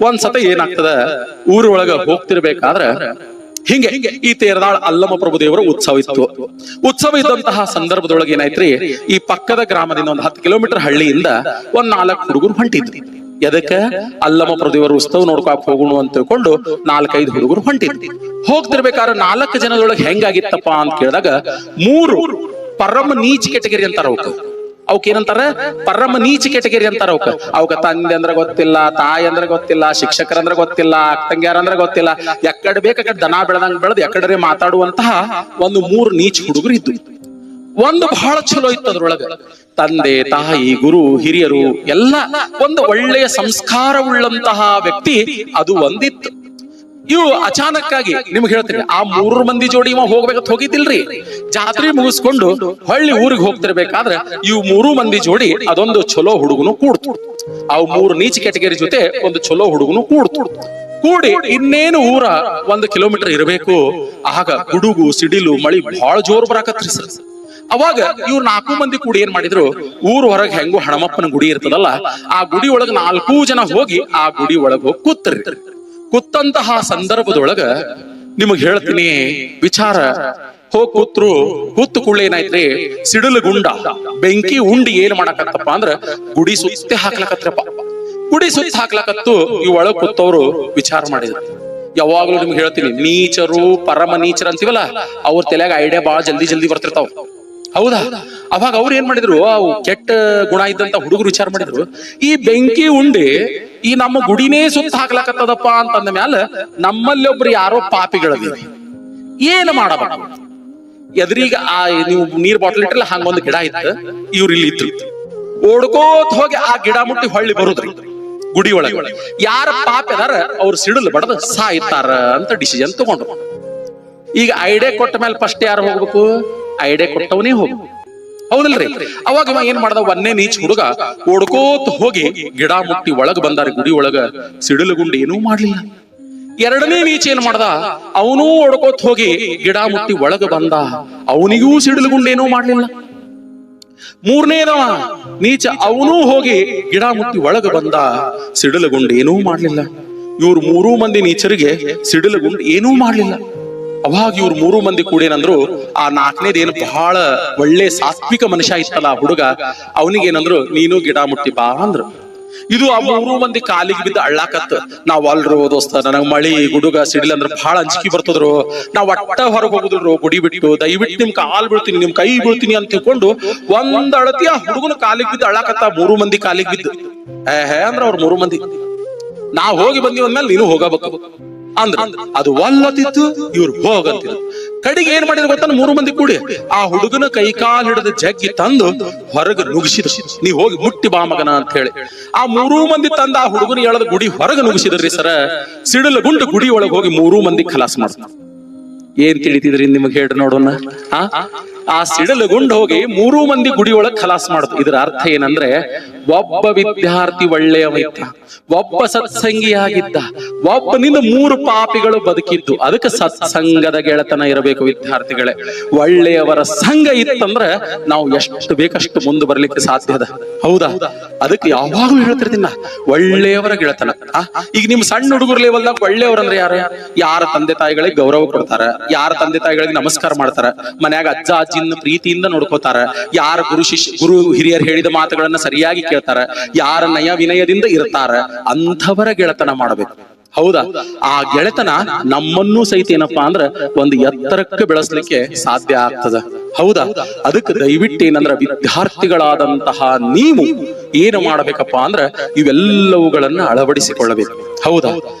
ಒಂದ್ಸತ ಏನಾಗ್ತದ, ಊರೊಳಗ ಹೋಗ್ತಿರ್ಬೇಕಾದ್ರ ಹಿಂಗೆ ಈ ತೇರದಾಳ್ ಅಲ್ಲಮ ಪ್ರಭು ದೇವರ ಉತ್ಸವ ಇತ್ತು. ಉತ್ಸವ ಇದ್ದಂತಹ ಸಂದರ್ಭದೊಳಗೆ ಏನಾಯ್ತ್ರಿ, ಈ ಪಕ್ಕದ ಗ್ರಾಮದಿಂದ ಒಂದು 10 ಕಿಲೋಮೀಟರ್ ಹಳ್ಳಿಯಿಂದ ಒಂದ್ 4 ಹುಡುಗರು ಹೊಂಟಿದ್ರಿ. ಎದಕ್ಕೆ? ಅಲ್ಲಮ ಪ್ರಭು ದೇವರ ಉತ್ಸವ ನೋಡ್ಕೊಕ್ ಹೋಗೋಣ ಅಂತ ತಿಳ್ಕೊಂಡು 4-5 ಹುಡುಗರು ಹೊಂಟಿದ್ರಿ. ಹೋಗ್ತಿರ್ಬೇಕಾದ್ರೆ 4 ಜನದೊಳಗೆ ಹೆಂಗಾಗಿತ್ತಪ್ಪ ಅಂತ ಕೇಳಿದಾಗ 3 ಪರಮ ನೀಚ್ ಕೆಟಗರಿ ಅಂತಾರ ಅವಕ್ ಏನಂತಾರ? ಪರಮ ನೀಚ ಕೆಟಗರಿ ಅಂತಾರ ಅವಕ ತಂದೆ ಅಂದ್ರ ಗೊತ್ತಿಲ್ಲ, ತಾಯಿ ಅಂದ್ರ ಗೊತ್ತಿಲ್ಲ, ಶಿಕ್ಷಕರಂದ್ರ ಗೊತ್ತಿಲ್ಲ, ಅಕ್ಕಂಗ್ಯಾರ ಅಂದ್ರ ಗೊತ್ತಿಲ್ಲ, ಎಕಡೆ ಬೇಕಡೆ ದನ ಬೆಳೆದಂಗ್ ಬೆಳೆದ್ ಎಕಡೆ ಮಾತಾಡುವಂತಹ ಒಂದು 3 ನೀಚ ಹುಡುಗರು ಇದ್ದು. ಒಂದು ಬಹಳ ಚಲೋ ಇತ್ತು, ಅದ್ರೊಳಗ ತಂದೆ ತಾಯಿ ಗುರು ಹಿರಿಯರು ಎಲ್ಲ ಒಂದು ಒಳ್ಳೆಯ ಸಂಸ್ಕಾರವುಳ್ಳಂತಹ ವ್ಯಕ್ತಿ ಅದು ಒಂದಿತ್ತು. ಇವು ಅಚಾನಕ್ಕಾಗಿ ನಿಮ್ಗೆ ಹೇಳ್ತೀನಿ, ಆ 3 ಮಂದಿ ಜೋಡಿ ಇವ ಹೋಗ್ಬೇಕಂತ ಹೋಗಿದ್ದಿಲ್ರಿ. ಜಾತ್ರೆ ಮುಗಿಸ್ಕೊಂಡು ಹಳ್ಳಿ ಊರಿಗೆ ಹೋಗ್ತಿರ್ಬೇಕಾದ್ರೆ ಇವು 3 ಮಂದಿ ಜೋಡಿ ಅದೊಂದು ಚಲೋ ಹುಡುಗನು ಕೂಡ್ತು. ಅವು 3 ನೀಚ ಕೆಟಗರಿ ಜೊತೆ ಒಂದು ಚಲೋ ಹುಡುಗನು ಕೂಡಿ ಇನ್ನೇನು ಊರ 1 ಕಿಲೋಮೀಟರ್ ಇರಬೇಕು. ಆಗ ಗುಡುಗು ಸಿಡಿಲು ಮಳಿ ಬಹಳ ಜೋರ್ ಬರಾಕತ್ರಿ ಸರ್. ಅವಾಗ ಇವ್ರು 4 ಮಂದಿ ಕೂಡಿ ಏನ್ ಮಾಡಿದ್ರು, ಊರ್ ಹೊರಗೆ ಹೆಂಗೋ ಹಣಮಪ್ಪನ ಗುಡಿ ಇರ್ತದಲ್ಲ, ಆ ಗುಡಿ ಒಳಗ 4 ಜನ ಹೋಗಿ ಆ ಗುಡಿ ಒಳಗ ಹೋಗಿ ಕೂತ್ರಿ. ಕೂತಂತಹ ಸಂದರ್ಭದೊಳಗ ನಿಮಗ್ ಹೇಳ್ತೀನಿ ವಿಚಾರ. ಕೂತು ಕೂಡಲೇ ಏನಾಯ್ತ್ರಿ, ಸಿಡಿಲು ಗುಂಡ ಬೆಂಕಿ ಉಂಡಿ ಏನ್ ಮಾಡಕತ್ತಪ್ಪ ಅಂದ್ರ ಗುಡಿ ಸುತ್ತೆ ಹಾಕ್ಲಕತ್ರಪ್ಪ. ಗುಡಿ ಸುತ್ತ ಹಾಕ್ಲಕತ್ತು ಈ ಒಳಗ್ ಕೂತವ್ರು ವಿಚಾರ ಮಾಡಿದ್ರು. ಯಾವಾಗ್ಲೂ ನಿಮ್ಗೆ ಹೇಳ್ತೀನಿ, ನೀಚರು ಪರಮ ನೀಚರು ಅಂತೀವಲ್ಲ, ಅವ್ರ ತಲೆಯಾಗ ಐಡಿಯಾ ಬಾಳ ಜಲ್ದಿ ಬರ್ತಿರ್ತಾವ. ಹೌದಾ? ಅವಾಗ ಅವ್ರು ಏನ್ ಮಾಡಿದ್ರು, ಅವು ಕೆಟ್ಟ ಗುಣ ಇದ್ದಂತ ಹುಡುಗರು ವಿಚಾರ ಮಾಡಿದ್ರು, ಈ ಬೆಂಕಿ ಉಂಡಿ ಈ ನಮ್ಮ ಗುಡಿನೇ ಸುತ್ತ ಹಾಕ್ಲಕತ್ತದಪ್ಪ ಅಂತಂದ ಮ್ಯಾಲ ನಮ್ಮಲ್ಲಿ ಒಬ್ರು ಯಾರೋ ಪಾಪಿಗಳದಿ ಏನ್ ಮಾಡಬೇಕು? ಎದ್ರೀಗ ಆ ನೀವು ನೀರ್ ಬಾಟಲ್ ಇಟ್ರಲ್ಲ ಹಂಗೊಂದು ಗಿಡ ಇತ್ತು, ಇವ್ರು ಇಲ್ಲಿ ಇದ್ರು. ಓಡ್ಕೋತ್ ಹೋಗಿ ಆ ಗಿಡ ಮುಟ್ಟಿ ಹೊಳ್ಳಿ ಬರುದ್ರಿ ಗುಡಿ ಒಳಗೆ. ಯಾರ ಪಾಪ ಅದಾರ ಅವ್ರು ಸಿಡಿಲು ಬಡದ ಸಾಯ್ತಾರ ಅಂತ ಡಿಸಿಷನ್ ತಗೊಂಡ್ರು. ಈಗ ಐಡಿಯಾ ಕೊಟ್ಟ ಮೇಲೆ ಫಸ್ಟ್ ಯಾರು ಹೋಗ್ಬೇಕು? ಐಡಿಯಾ ಕೊಟ್ಟವನೇ ಹೋಗ, ಹೌದಲ್ರಿ? ಅವಾಗ ಇವ ಏನ್ ಮಾಡ್ದ, ಒಂದೇ ನೀಚ್ ಹುಡುಗ ಓಡ್ಕೋತ್ ಹೋಗಿ ಗಿಡ ಮುಟ್ಟಿ ಒಳಗ ಬಂದಾರ ಗುಡಿ ಒಳಗ. ಸಿಡಿಲು ಗುಂಡಿ ಏನೂ ಮಾಡ್ಲಿಲ್ಲ. 2ನೇ ನೀಚ ಏನ್ ಮಾಡ್ದ, ಅವನೂ ಓಡ್ಕೋತ್ ಹೋಗಿ ಗಿಡ ಮುಟ್ಟಿ ಒಳಗ ಬಂದ, ಅವನಿಗೂ ಸಿಡಿಲು ಗುಂಡಿ ಏನೂ ಮಾಡ್ಲಿಲ್ಲ. 3ನೇದವ ನೀಚ, ಅವನೂ ಹೋಗಿ ಗಿಡ ಮುಟ್ಟಿ ಒಳಗ ಬಂದ, ಸಿಡಿಲು ಗುಂಡಿ ಏನೂ ಮಾಡ್ಲಿಲ್ಲ. ಇವ್ರು 3 ಮಂದಿ ನೀಚರಿಗೆ ಸಿಡಿಲು ಗುಂಡಿ ಏನೂ ಮಾಡ್ಲಿಲ್ಲ. ಅವಾಗ ಇವ್ರು 3 ಮಂದಿ ಕೂಡ ಏನಂದ್ರು, ಆ 4ನೇದೇನು ಬಹಳ ಒಳ್ಳೆ ಸಾತ್ವಿಕ ಮನುಷ್ಯ ಇತ್ತಲ್ಲ ಆ ಹುಡುಗ, ಅವನಿಗೇನಂದ್ರು, ನೀನು ಗಿಡ ಮುಟ್ಟಿ ಬಾ ಅಂದ್ರು. ಇದು ಆ 3 ಮಂದಿ ಕಾಲಿಗೆ ಬಿದ್ದು ಅಳ್ಳಾಕತ್ತ. ನಾವ್ ಅಲ್ರು ದೋಸ್ತ, ನನಗ್ ಮಳಿ ಗುಡುಗ ಸಿಡಿಲ್ ಅಂದ್ರೆ ಬಹಳ ಅಂಜಿಕೆ ಬರ್ತದ್ರು, ನಾವ್ ಒಟ್ಟ ಹೊರಗೆ ಹೋಗುದಿಲ್ರು ಗುಡಿ ಬಿಟ್ಟು, ದಯವಿಟ್ಟು ನಿಮ್ ಕಾಲ್ ಬೀಳ್ತೀನಿ, ನಿಮ್ ಕೈ ಬೀಳ್ತೀನಿ ಅಂತ ತಿಳ್ಕೊಂಡು ಒಂದ್ ಅಳತಿ ಆ ಹುಡುಗನ ಕಾಲಿಗೆ ಬಿದ್ದು ಅಳ್ಳಾಕತ್ತ. 3 ಮಂದಿ ಕಾಲಿಗೆ ಬಿದ್ದು ಅಂದ್ರ ಅವ್ರ 3 ಮಂದಿ, ನಾವ್ ಹೋಗಿ ಬಂದಿವ ಅಂದ್ಮೇಲೆ ನೀನು ಹೋಗಬೇಕು ಅಂದ್ರ ಅದು ಒಲ್ಲತಿತ್ತು. ಇವ್ರು ಹೋಗಂತಿದ್ರು. ಕಡೆಗೆ ಏನ್ ಮಾಡಿದ್ರು ಗೊತ್ತ, 3 ಮಂದಿ ಕೂಡಿ ಆ ಹುಡುಗನ ಕೈ ಕಾಲ್ ಹಿಡಿದ ಜಗ್ಗಿ ತಂದು ಹೊರಗೆ ನುಗ್ಸಿದ್ರು. ನೀ ಹೋಗಿ ಮುಟ್ಟಿ ಬಾ ಮಗನ ಅಂತ ಹೇಳಿ ಆ 3 ಮಂದಿ ತಂದ ಆ ಹುಡುಗನ ಎಳೆದ ಗುಡಿ ಹೊರಗೆ ನುಗ್ಸಿದ್ರಿ ಸರ. ಸಿಡಿಲು ಗುಂಡು ಗುಡಿ ಒಳಗೆ ಹೋಗಿ 3 ಮಂದಿ ಖಲಾಸ್ ಮಾಡ್ತಾರೆ. ಏನ್ ತಿಳಿತಿದ್ರಿ ನಿಮಗೆ ಹೇಳಿ ನೋಡೋಣ. ಆ ಸಿಡಿಲು ಗುಂಡು ಹೋಗಿ 3 ಮಂದಿ ಗುಡಿ ಒಳಗ್ ಖಲಾಸ್ ಮಾಡುದು. ಇದರ ಅರ್ಥ ಏನಂದ್ರೆ, ಒಬ್ಬ ವಿದ್ಯಾರ್ಥಿ ಒಳ್ಳೆಯವ ಇದ್ದ, ಒಬ್ಬ ಸತ್ಸಂಗಿಯಾಗಿದ್ದ, ಒಬ್ಬನಿಂದ 3 ಪಾಪಿಗಳು ಬದುಕಿದ್ದು. ಅದಕ್ಕೆ ಸತ್ಸಂಗದ ಗೆಳೆತನ ಇರಬೇಕು ವಿದ್ಯಾರ್ಥಿಗಳೇ. ಒಳ್ಳೆಯವರ ಸಂಘ ಇತ್ತಂದ್ರೆ ನಾವು ಎಷ್ಟು ಬೇಕಷ್ಟು ಮುಂದೆ ಬರ್ಲಿಕ್ಕೆ ಸಾಧ್ಯದ. ಹೌದಾ? ಅದಕ್ಕೆ ಯಾವಾಗ್ಲೂ ಹೇಳ್ತಿರ್ತೀನಿ, ಒಳ್ಳೆಯವರ ಗೆಳೆತನ. ಈಗ ನಿಮ್ ಸಣ್ಣ ಹುಡುಗರು ಲೆವೆಲ್ದಾಗ ಒಳ್ಳೆಯವ್ರಂದ್ರೆ ಯಾರ ತಂದೆ ತಾಯಿಗಳಿಗೆ ಗೌರವ ಕೊಡ್ತಾರ, ಯಾರ ತಂದೆ ತಾಯಿಗಳಿಗೆ ನಮಸ್ಕಾರ ಮಾಡ್ತಾರ, ಮನ್ಯಾಗ ಅಜ್ಜ ಅಜ್ಜಿನ ಪ್ರೀತಿಯಿಂದ ನೋಡ್ಕೋತಾರ, ಯಾರ ಗುರು ಹಿರಿಯರು ಹೇಳಿದ ಮಾತುಗಳನ್ನ ಸರಿಯಾಗಿ ಕೇಳ್ತಾರ, ಯಾರ ನಯ ವಿನಯದಿಂದ ಇರ್ತಾರ, ಅಂಥವರ ಗೆಳೆತನ ಮಾಡಬೇಕು. ಹೌದಾ? ಆ ಗೆಳೆತನ ನಮ್ಮನ್ನೂ ಸಹಿತ ಏನಪ್ಪಾ ಅಂದ್ರ ಒಂದು ಎತ್ತರಕ್ಕೆ ಬೆಳೆಸ್ಲಿಕ್ಕೆ ಸಾಧ್ಯ ಆಗ್ತದ. ಹೌದಾ? ಅದಕ್ಕೆ ದಯವಿಟ್ಟು ಏನಂದ್ರ ವಿದ್ಯಾರ್ಥಿಗಳಾದಂತಹ ನೀವು ಏನು ಮಾಡಬೇಕಪ್ಪ ಅಂದ್ರ ಇವೆಲ್ಲವುಗಳನ್ನ ಅಳವಡಿಸಿಕೊಳ್ಳಬೇಕು. ಹೌದಾ?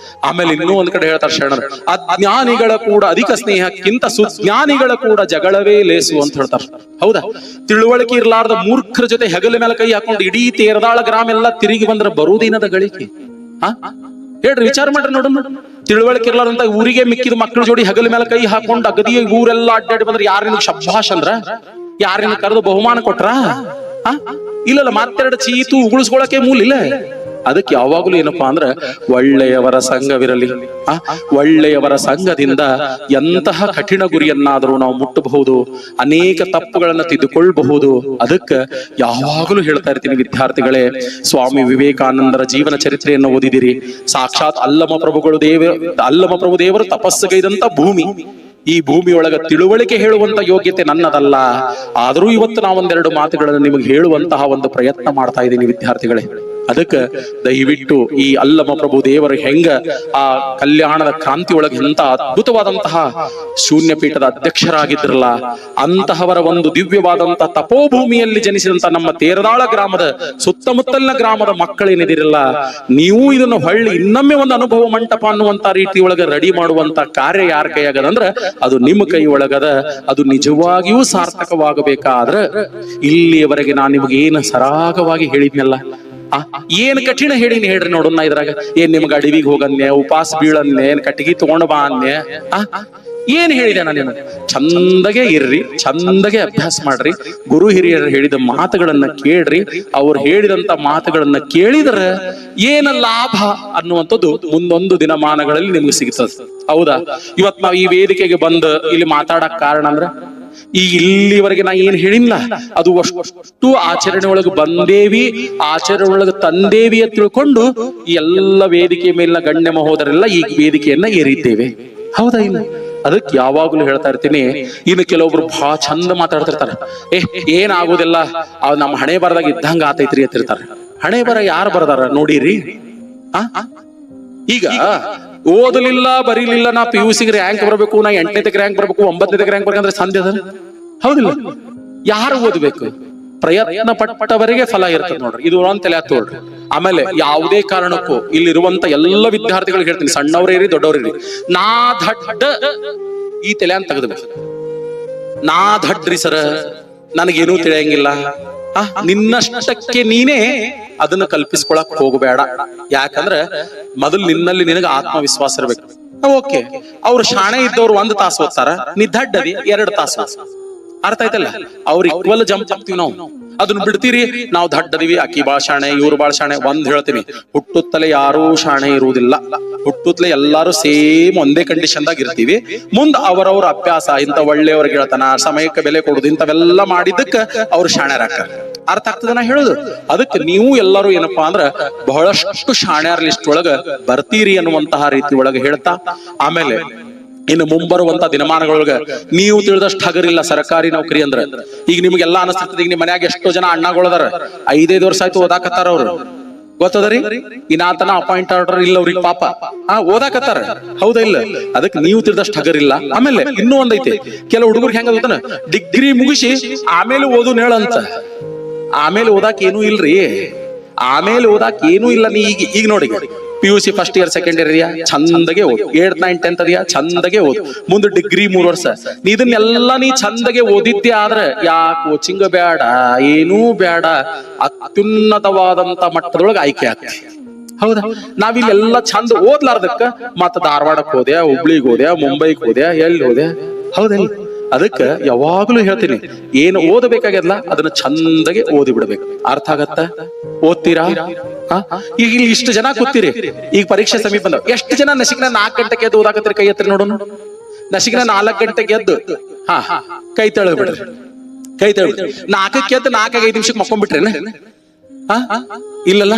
ಆಮೇಲೆ ಇನ್ನೂ ಒಂದ್ ಕಡೆ ಹೇಳ್ತಾರೆ ಶರಣರು, ಅಜ್ಞಾನಿಗಳ ಕೂಡ ಅಧಿಕ ಸ್ನೇಹಕ್ಕಿಂತ ಸುಜ್ಞಾನಿಗಳ ಕೂಡ ಜಗಳವೇ ಲೇಸು ಅಂತ ಹೇಳ್ತಾರೆ. ಹೌದಾ? ತಿಳುವಳಿಕೆ ಇರ್ಲಾರ್ದ ಮೂರ್ಖರ ಜೊತೆ ಹೆಗಲ ಮೇಲೆ ಕೈ ಹಾಕೊಂಡು ಇಡೀ ತೇರದಾಳ ಗ್ರಾಮ ಎಲ್ಲ ತಿರುಗಿ ಬಂದ್ರೆ ಬರುವುದೇನದ ಗಳಿಕೆ? ಹೇಳ್ರಿ, ವಿಚಾರ ಮಾಡ್ರಿ ನೋಡೋಣ. ತಿಳುವಳಿಕೆ ಇರ್ಲಾರ್ದಂತ ಊರಿಗೆ ಮಿಕ್ಕಿದ ಮಕ್ಕಳ ಜೋಡಿ ಹೆಗಲ ಮೇಲೆ ಕೈ ಹಾಕೊಂಡು ಅಗದಿ ಊರೆಲ್ಲ ಅಡ್ಡಾಡಿ ಬಂದ್ರೆ ಯಾರಿನ ಶಬ್ಬಾಷ್ ಅಂದ್ರ, ಯಾರಿನ ಕರೆದು ಬಹುಮಾನ ಕೊಟ್ರ? ಇಲ್ಲಲ್ಲ, ಮತ್ತೆರಡು ಚೀತು ಉಗುಳಿಸ್ಕೊಳಕ್ಕೆ ಮೂಲಿಲ್ಲ. ಅದಕ್ಕೆ ಯಾವಾಗಲೂ ಏನಪ್ಪಾ ಅಂದ್ರೆ ಒಳ್ಳೆಯವರ ಸಂಘವಿರಲಿ. ಒಳ್ಳೆಯವರ ಸಂಘದಿಂದ ಎಂತಹ ಕಠಿಣ ಗುರಿಯನ್ನಾದರೂ ನಾವು ಮುಟ್ಟಬಹುದು, ಅನೇಕ ತಪ್ಪುಗಳನ್ನ ತಿದ್ದುಕೊಳ್ಳಬಹುದು. ಅದಕ್ಕೆ ಯಾವಾಗಲೂ ಹೇಳ್ತಾ ಇರ್ತೀನಿ ವಿದ್ಯಾರ್ಥಿಗಳೇ, ಸ್ವಾಮಿ ವಿವೇಕಾನಂದರ ಜೀವನ ಚರಿತ್ರೆಯನ್ನು ಓದಿದಿರಿ. ಸಾಕ್ಷಾತ್ ಅಲ್ಲಮ ಪ್ರಭು ದೇವರು ತಪಸ್ಸುಗೈದಂತ ಭೂಮಿ. ಈ ಭೂಮಿಯೊಳಗ ತಿಳುವಳಿಕೆ ಹೇಳುವಂತ ಯೋಗ್ಯತೆ ನನ್ನದಲ್ಲ. ಆದರೂ ಇವತ್ತು ನಾವೊಂದೆರಡು ಮಾತುಗಳನ್ನು ನಿಮಗೆ ಹೇಳುವಂತಹ ಒಂದು ಪ್ರಯತ್ನ ಮಾಡ್ತಾ ಇದ್ದೀನಿ ವಿದ್ಯಾರ್ಥಿಗಳೇ. ಅದಕ್ಕೆ ದಯವಿಟ್ಟು ಈ ಅಲ್ಲಮ ಪ್ರಭು ದೇವರು ಹೆಂಗ ಆ ಕಲ್ಯಾಣದ ಕ್ರಾಂತಿ ಒಳಗೆ ಎಂತ ಅದ್ಭುತವಾದಂತಹ ಶೂನ್ಯ ಪೀಠದ ಅಧ್ಯಕ್ಷರಾಗಿದ್ರಲ್ಲ, ಅಂತಹವರ ಒಂದು ದಿವ್ಯವಾದಂತಹ ತಪೋಭೂಮಿಯಲ್ಲಿ ಜನಿಸಿದಂತ ನಮ್ಮ ತೇರದಾಳ ಗ್ರಾಮದ ಸುತ್ತಮುತ್ತಲಿನ ಗ್ರಾಮದ ಮಕ್ಕಳೇನಿದಿರಲ್ಲ, ನೀವು ಇದನ್ನು ಹೊಳ್ಳಿ ಇನ್ನೊಮ್ಮೆ ಒಂದು ಅನುಭವ ಮಂಟಪ ಅನ್ನುವಂತ ರೀತಿ ಒಳಗೆ ರೆಡಿ ಮಾಡುವಂತ ಕಾರ್ಯ ಯಾರ ಕೈಯಾಗದಂದ್ರ ಅದು ನಿಮ್ಮ ಕೈ ಒಳಗದ. ಅದು ನಿಜವಾಗಿಯೂ ಸಾರ್ಥಕವಾಗಬೇಕಾದ್ರೆ ಇಲ್ಲಿಯವರೆಗೆ ನಾನು ನಿಮಗೆ ಏನು ಸರಾಗವಾಗಿ ಹೇಳಿದ್ನಲ್ಲ, ಏನ್ ಕಠಿಣ ಹೇಳಿನಿ ಹೇಳ್ರಿ ನೋಡೋಣ. ಇದ್ರಾಗ ಏನ್ ನಿಮ್ಗೆ ಅಡವಿಗೆ ಹೋಗನ್ನೆ, ಉಪವಾಸ ಬೀಳನ್ನೆ, ಏನ್ ಕಟ್ಟಿಗೆ ತಗೊಂಡ್ ಬಾ ಅನ್ನೆ, ಏನ್ ಹೇಳಿದೆ ನಾನು? ಚಂದಗೆ ಇರ್ರಿ, ಚಂದಗೆ ಅಭ್ಯಾಸ ಮಾಡ್ರಿ, ಗುರು ಹಿರಿಯರು ಹೇಳಿದ ಮಾತುಗಳನ್ನ ಕೇಳ್ರಿ. ಅವ್ರು ಹೇಳಿದಂತ ಮಾತುಗಳನ್ನ ಕೇಳಿದ್ರೆ ಏನ ಲಾಭ ಅನ್ನುವಂಥದ್ದು ಮುಂದೊಂದು ದಿನಮಾನಗಳಲ್ಲಿ ನಿಮ್ಗೆ ಸಿಗ್ತದೆ. ಹೌದಾ? ಇವತ್ ನಾವ್ ಈ ವೇದಿಕೆಗೆ ಬಂದು ಇಲ್ಲಿ ಮಾತಾಡಕ್ ಕಾರಣ ಅಂದ್ರ ಈ ಇಲ್ಲಿವರೆಗೆ ನಾ ಏನ್ ಹೇಳಿಲ್ಲ ಅದು ಅಷ್ಟು ಆಚರಣೆ ಒಳಗೆ ಬಂದೇವಿ, ಆಚರಣೆ ಒಳಗೆ ತಂದೇವಿ ಅಂತ ತಿಳ್ಕೊಂಡು ಈ ಎಲ್ಲ ವೇದಿಕೆ ಮೇಲಿನ ಗಣ್ಯ ಮಹೋದರೆಲ್ಲ ಈ ವೇದಿಕೆಯನ್ನ ಏರಿದ್ದೇವೆ. ಹೌದಾ? ಇಲ್ಲ? ಅದಕ್ಕೆ ಯಾವಾಗ್ಲೂ ಹೇಳ್ತಾ ಇರ್ತೀನಿ. ಇನ್ನು ಕೆಲವೊಬ್ರು ಬಹಳ ಚಂದ ಮಾತಾಡ್ತಿರ್ತಾರೆ, ಏನಾಗೋದಿಲ್ಲ, ಅವ್ ನಮ್ಮ ಹಣೆ ಬರದಾಗ ಇದ್ದಂಗ ಆತೈತ್ರಿ ಅಂತಿರ್ತಾರೆ. ಹಣೆ ಬರ ಯಾರು ಬರದಾರ ನೋಡಿರಿ? ಈಗ ಓದಲಿಲ್ಲ ಬರೀಲಿಲ್ಲ, ನಾ PUC ರ್ಯಾಂಕ್ ಬರಬೇಕು, ನಾ 8ನೇ ರ್ಯಾಂಕ್ ಬರಬೇಕು, 9ನೇ ರ್ಯಾಂಕ್ ಬರ್ಬೇಕಂದ್ರೆ ಸಂಧ್ಯಾ ಅದ? ಹೌದಿಲ್ಲ? ಯಾರು ಓದ್ಬೇಕು? ಪ್ರಯತ್ನ ಪಟ್ಟವರಿಗೆ ಫಲ ಇರ್ತದೆ ನೋಡ್ರಿ. ಇದು ಒಂದ್ ತಲೆ ಹತ್ತೋಳ್ರಿ. ಆಮೇಲೆ ಯಾವುದೇ ಕಾರಣಕ್ಕೂ ಇಲ್ಲಿರುವಂತ ಎಲ್ಲ ವಿದ್ಯಾರ್ಥಿಗಳಿಗೆ ಹೇಳ್ತೀನಿ, ಸಣ್ಣವ್ರೇರಿ ದೊಡ್ಡವ್ರೇರಿ, ನಾ ದಡ್ಡ ಈ ತಲೆ ಅಂತ ತೆಗೆದ್ಬೇಕು. ನಾ ದಡ್ಡ್ರಿ ಸರ, ನನಗೇನೂ ತಿಳಿಯಂಗಿಲ್ಲ, ನಿನ್ನಷ್ಟಕ್ಕೆ ನೀನೇ ಅದನ್ನ ಕಲ್ಪಿಸ್ಕೊಳಕ್ ಹೋಗಬೇಡ. ಯಾಕಂದ್ರೆ ಮೊದಲು ನಿನ್ನಲ್ಲಿ ನಿನಗೆ ಆತ್ಮವಿಶ್ವಾಸ ಇರ್ಬೇಕು. ಓಕೆ, ಅವ್ರು ಶಾಣೆ ಇದ್ದವ್ರು 1 ತಾಸು ಓದ್ತಾರ, ನೀ ದಡ್ಡದಿ 2 ತಾಸು. ಅರ್ಥ ಆಯ್ತಲ್ಲ? ಅವ್ರ ಈಕ್ವಲ್ ಜಂಪ್ ಆಗ್ತೀವಿ ನಾವು. ಅದನ್ನ ಬಿಡ್ತೀರಿ, ನಾವು ದಡ್ಡದಿವಿ, ಅಕ್ಕಿ ಬಾಳ್ ಶಾಣೆ, ಇವ್ರು ಬಾಳ್ ಶಾಣೆ. ಒಂದ್ ಹೇಳ್ತೀನಿ, ಹುಟ್ಟುತ್ತಲೇ ಯಾರೂ ಶಾಣೆ ಇರುವುದಿಲ್ಲ. ಹುಟ್ಟುತ್ತಲೇ ಎಲ್ಲಾರು ಸೇಮ್ ಒಂದೇ ಕಂಡೀಷನ್ ದಾಗ ಇರ್ತೀವಿ. ಮುಂದ್ ಅವರವ್ರ ಅಭ್ಯಾಸ, ಇಂತ ಒಳ್ಳೆಯವ್ರಿಗೆ ಹೇಳ್ತಾನ, ಸಮಯಕ್ಕೆ ಬೆಲೆ ಕೊಡುದು, ಇಂಥವೆಲ್ಲ ಮಾಡಿದ್ದಕ್ಕ ಅವ್ರು ಶಾಣ್ಯರಾಕ. ಅರ್ಥ ಆಗ್ತದ ನಾ ಹೇಳುದು? ಅದಕ್ಕೆ ನೀವು ಎಲ್ಲರೂ ಏನಪ್ಪಾ ಅಂದ್ರ ಬಹಳಷ್ಟು ಶಾಣ್ಯರ ಲಿಸ್ಟ್ ಒಳಗ ಬರ್ತೀರಿ ಅನ್ನುವಂತಹ ರೀತಿ ಒಳಗೆ ಹೇಳ್ತಾ, ಆಮೇಲೆ ಇನ್ನು ಮುಂಬರುವಂತ ದಿನಮಾನಗಳೊಳಗ ನೀವು ತಿಳಿದಷ್ಟು ಹಗರಿಲ್ಲ ಸರ್ಕಾರಿ ನೌಕರಿ ಅಂದ್ರ. ಈಗ ನಿಮ್ಗೆಲ್ಲಾ ಅನಿಸ್ತದ, ಈಗ ನಿಮ್ ಮನ್ಯಾಗ ಎಷ್ಟೋ ಜನ ಅಣ್ಣಗಳದಾರ, 5-5 ವರ್ಷ ಆಯ್ತು ಓದಾಕತ್ತಾರ ಅವ್ರು. ಗೊತ್ತದರಿ? ಇನ್ನಾತನ ಅಪಾಯಿಂಟ್ ಆರ್ಡರ್ ಇಲ್ಲ ಅವ್ರಿಗೆ, ಪಾಪ ಓದಾಕತ್ತಾರ. ಹೌದಾ? ಇಲ್ಲ? ಅದಕ್ಕೆ ನೀವು ತಿಳಿದಷ್ಟು ಹಗರಿಲ್ಲ. ಆಮೇಲೆ ಇನ್ನೂ ಒಂದೈತೆ, ಕೆಲವು ಹುಡುಗರಿಗೆ ಹೆಂಗ ಗೊತ್ತಾನ, ಡಿಗ್ರಿ ಮುಗಿಸಿ ಆಮೇಲೆ ಓದು ನೇಳಂತ. ಆಮೇಲೆ ಓದಾಕ್ ಏನೂ ಇಲ್ರಿ, ಆಮೇಲೆ ಓದಾಕ್ ಏನೂ ಇಲ್ಲ. ನೀ ಈಗ ನೋಡಿ, PUC first year second year ಇದೆಯಾ, ಚಂದಗೆ ಓದು. 8th 9th 10th ಅದೆಯಾ, ಚಂದಗೆ ಓದು. ಮುಂದೆ ಡಿಗ್ರಿ 3 ವರ್ಷ. ಇದನ್ನೆಲ್ಲ ನೀ ಚಂದಗೆ ಓದಿದ್ದೆ ಆದ್ರೆ ಯಾ ಕೋಚಿಂಗ್ ಬೇಡ, ಏನೂ ಬೇಡ, ಅತ್ಯುನ್ನತವಾದಂತ ಮಟ್ಟದೊಳಗೆ ಆಯ್ಕೆ ಆಗ್ತಿ. ಹೌದಾ? ನಾವಿಲ್ಲೆಲ್ಲ ಚಂದ ಓದ್ಲಾರ್ದಕ್ಕ ಮತ್ತ ಧಾರವಾಡಕ್ಕೆ ಹೋದೆ, ಹುಬ್ಳಿಗೆ ಹೋದೆ, ಮುಂಬೈಗೆ ಹೋದೆ, ಎಲ್ಲಿ ಹೋದೆ? ಹೌದಲ್ಲ? ಅದಕ್ಕೆ ಯಾವಾಗ್ಲೂ ಹೇಳ್ತೀನಿ, ಏನು ಓದಬೇಕಾಗ್ಯದಲ್ಲ ಅದನ್ನ ಚಂದಗೆ ಓದಿ ಬಿಡ್ಬೇಕು. ಅರ್ಥ ಆಗತ್ತ? ಓದ್ತೀರಾ? ಈಗ ಇಲ್ಲಿ ಇಷ್ಟು ಜನ ಕೂತೀರಿ, ಈಗ ಪರೀಕ್ಷೆ ಸಮೀಪ ಬಂದ, ಎಷ್ಟು ಜನ ನಸಿಕಿನ 4 ಗಂಟೆಗೆ ಎದ್ದು ಓದಾಕತ್ತೀರಿ? ಕೈ ಎತ್ತರಿ ನೋಡೋಣ. ನಸಿಕಿನ 4 ಗಂಟೆಗೆ ಎದ್ದು ಕೈ ತೆಳದ್ ಬಿಡ್ರಿ, ಕೈ ತೆಳದ್. 4ಕ್ಕೆ ಎದ್ದು 4-5 ನಿಮಿಷಕ್ಕೆ ಮಕ್ಕೊಂಡ್ಬಿಟ್ರೇನ? ಇಲ್ಲಲ್ಲ?